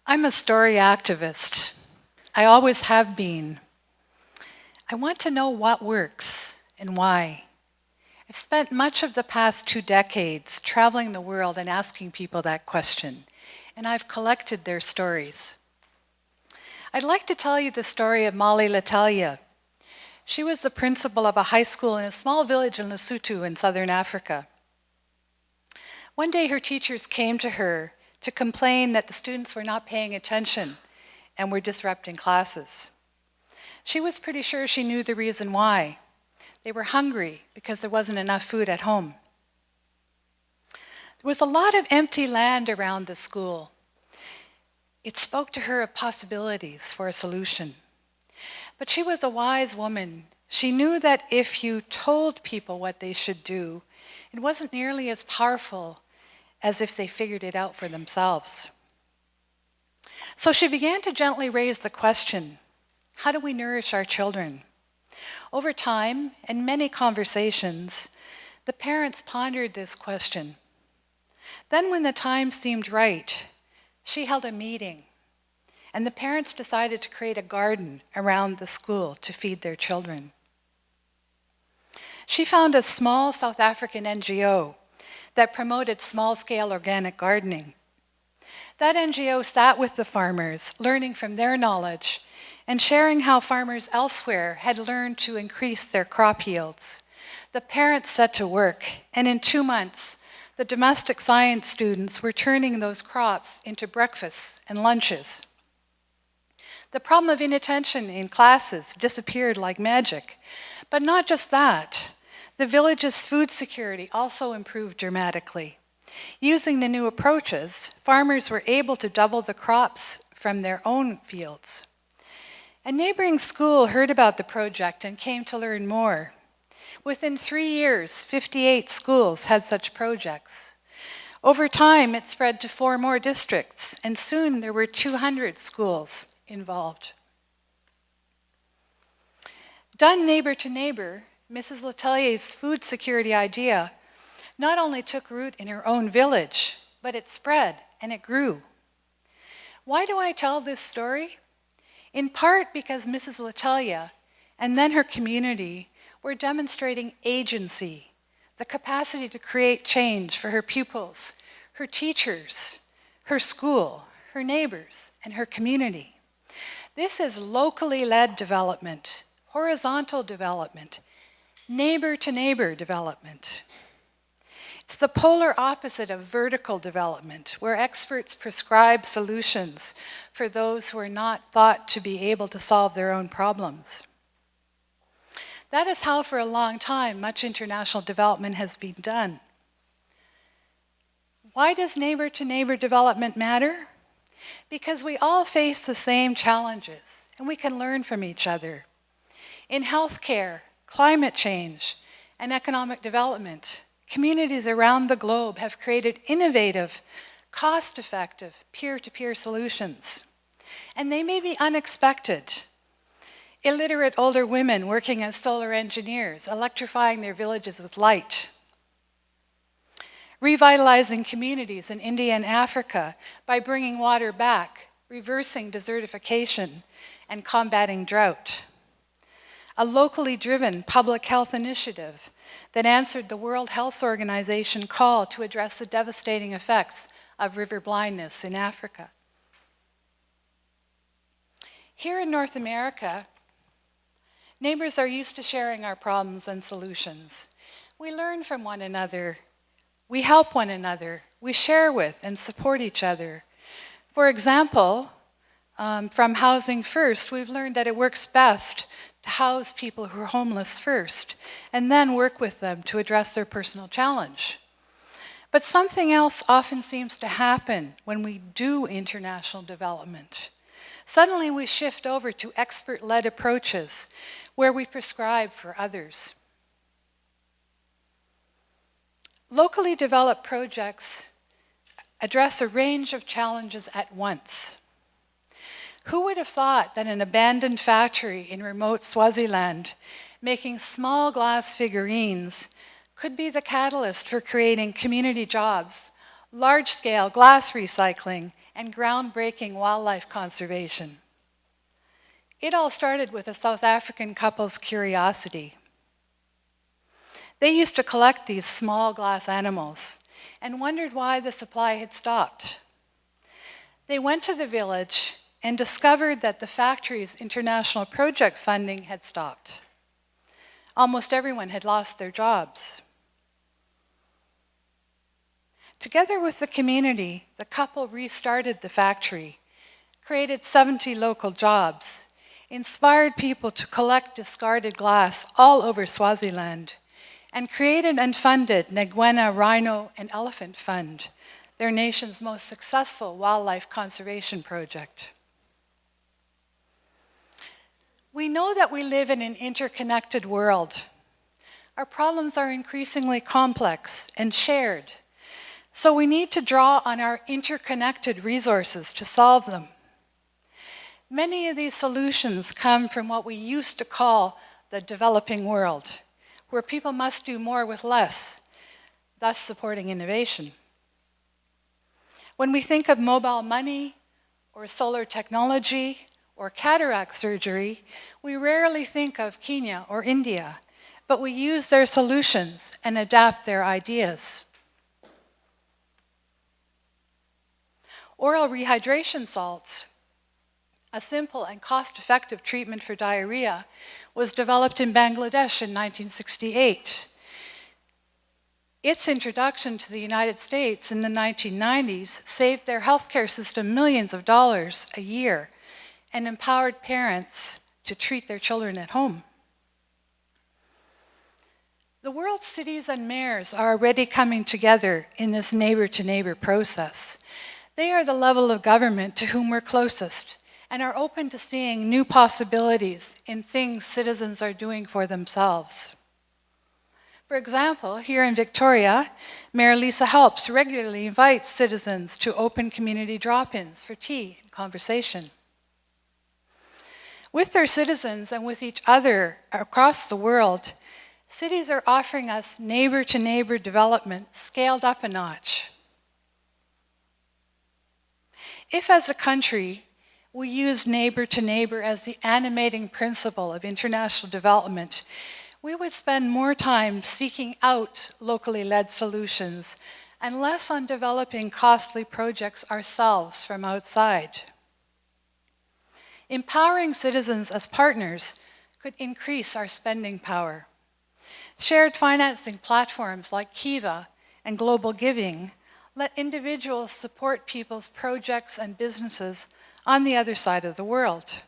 I'm a story activist. I always have been. I want to know what works and why. I've spent much of the past 2 decades traveling the world and asking people that question, and I've collected their stories. I'd like to tell you the story of LItalia. She was the principal of a high school in a small village in Lesotho in southern Africa. One day her teachers came to her to complain that the students were not paying attention and were disrupting classes. She was pretty sure she knew the reason why. They were hungry because there wasn't enough food at home. There was a lot of empty land around the school. It spoke to her of possibilities for a solution. But she was a wise woman. She knew that if you told people what they should do, it wasn't nearly as powerful as if they figured it out for themselves. So she began to gently raise the question, how do we nourish our children? Over time, and many conversations, the parents pondered this question. Then when the time seemed right, she held a meeting, and the parents decided to create a garden around the school to feed their children. She found a small South African NGO that promoted small-scale organic gardening. That NGO sat with the farmers, learning from their knowledge and sharing how farmers elsewhere had learned to increase their crop yields. The parents set to work, and in 2 months, the domestic science students were turning those crops into breakfasts and lunches. The problem of inattention in classes disappeared like magic. But not just that. The village's food security also improved dramatically. Using the new approaches, farmers were able to double the crops from their own fields. A neighboring school heard about the project and came to learn more. Within 3 years, 58 schools had such projects. Over time, it spread to 4 more districts, and soon there were 200 schools involved. Done neighbor to neighbor, Mrs. LItalia's food security idea not only took root in her own village, but it spread and it grew. Why do I tell this story? In part because Mrs. LItalia and then her community were demonstrating agency, the capacity to create change for her pupils, her teachers, her school, her neighbors, and her community. This is locally led development, horizontal development, neighbor-to-neighbor development. It's the polar opposite of vertical development, where experts prescribe solutions for those who are not thought to be able to solve their own problems. That is how, for a long time, much international development has been done. Why does neighbor-to-neighbor development matter? Because we all face the same challenges, and we can learn from each other. In healthcare, climate change, and economic development, communities around the globe have created innovative, cost-effective, peer-to-peer solutions. And they may be unexpected. Illiterate older women working as solar engineers, electrifying their villages with light. Revitalizing communities in India and Africa by bringing water back, reversing desertification, and combating drought. A locally driven public health initiative that answered the World Health Organization call to address the devastating effects of river blindness in Africa. Here in North America, neighbors are used to sharing our problems and solutions. We learn from one another. We help one another. We share with and support each other. For example, from Housing First, we've learned that it works best to house people who are homeless first, and then work with them to address their personal challenge. But something else often seems to happen when we do international development. Suddenly we shift over to expert-led approaches where we prescribe for others. Locally developed projects address a range of challenges at once. Who would have thought that an abandoned factory in remote Swaziland making small glass figurines could be the catalyst for creating community jobs large-scale glass recycling, and groundbreaking wildlife conservation. It all started with a South African couple's curiosity. They used to collect these small glass animals and wondered why the supply had stopped. They went to the village and discovered that the factory's international project funding had stopped. Almost everyone had lost their jobs. Together with the community, the couple restarted the factory, created 70 local jobs, inspired people to collect discarded glass all over Swaziland, and created and funded Ngwena Rhino and Elephant Fund, their nation's most successful wildlife conservation project. We know that we live in an interconnected world. Our problems are increasingly complex and shared, so we need to draw on our interconnected resources to solve them. Many of these solutions come from what we used to call the developing world, where people must do more with less, thus supporting innovation. When we think of mobile money, or solar technology, or cataract surgery, we rarely think of Kenya or India, but we use their solutions and adapt their ideas. Oral rehydration salts, a simple and cost-effective treatment for diarrhea, was developed in Bangladesh in 1968. Its introduction to the United States in the 1990s saved their healthcare system millions of dollars a year and empowered parents to treat their children at home. The world's cities and mayors are already coming together in this neighbor-to-neighbor process. They are the level of government to whom we're closest and are open to seeing new possibilities in things citizens are doing for themselves. For example, here in Victoria, Mayor Lisa Helps regularly invites citizens to open community drop-ins for tea and conversation. With their citizens and with each other across the world, cities are offering us neighbor-to-neighbor development scaled up a notch. If as a country, we use neighbor-to-neighbor as the animating principle of international development, we would spend more time seeking out locally led solutions and less on developing costly projects ourselves from outside. Empowering citizens as partners could increase our spending power. Shared financing platforms like Kiva and Global Giving let individuals support people's projects and businesses on the other side of the world.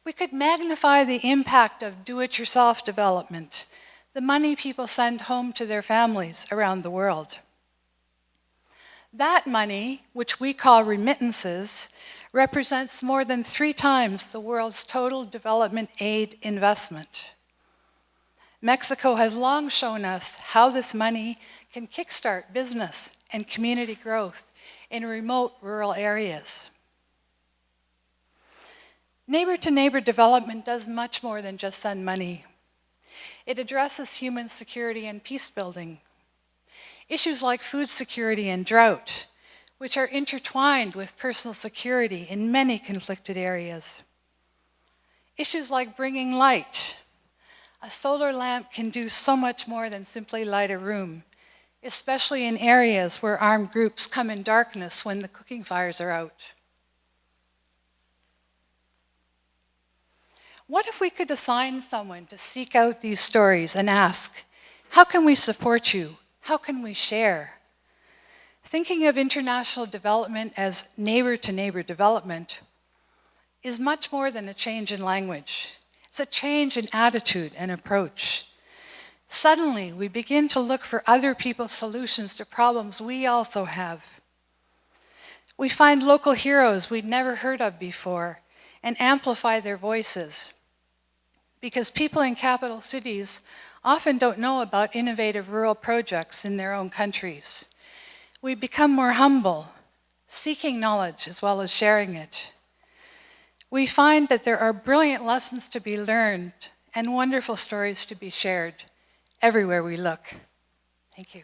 We could magnify the impact of do-it-yourself development, the money people send home to their families around the world. That money, which we call remittances, represents more than 3 times the world's total development aid investment. Mexico has long shown us how this money can kickstart business and community growth in remote rural areas. Neighbor-to-neighbor development does much more than just send money. It addresses human security and peace building. Issues like food security and drought, which are intertwined with personal security in many conflicted areas. Issues like bringing light. A solar lamp can do so much more than simply light a room, especially in areas where armed groups come in darkness when the cooking fires are out. What if we could assign someone to seek out these stories and ask, how can we support you? How can we share? Thinking of international development as neighbor-to-neighbor development is much more than a change in language. It's a change in attitude and approach. Suddenly, we begin to look for other people's solutions to problems we also have. We find local heroes we'd never heard of before and amplify their voices. Because people in capital cities often don't know about innovative rural projects in their own countries. We become more humble, seeking knowledge as well as sharing it. We find that there are brilliant lessons to be learned and wonderful stories to be shared everywhere we look. Thank you.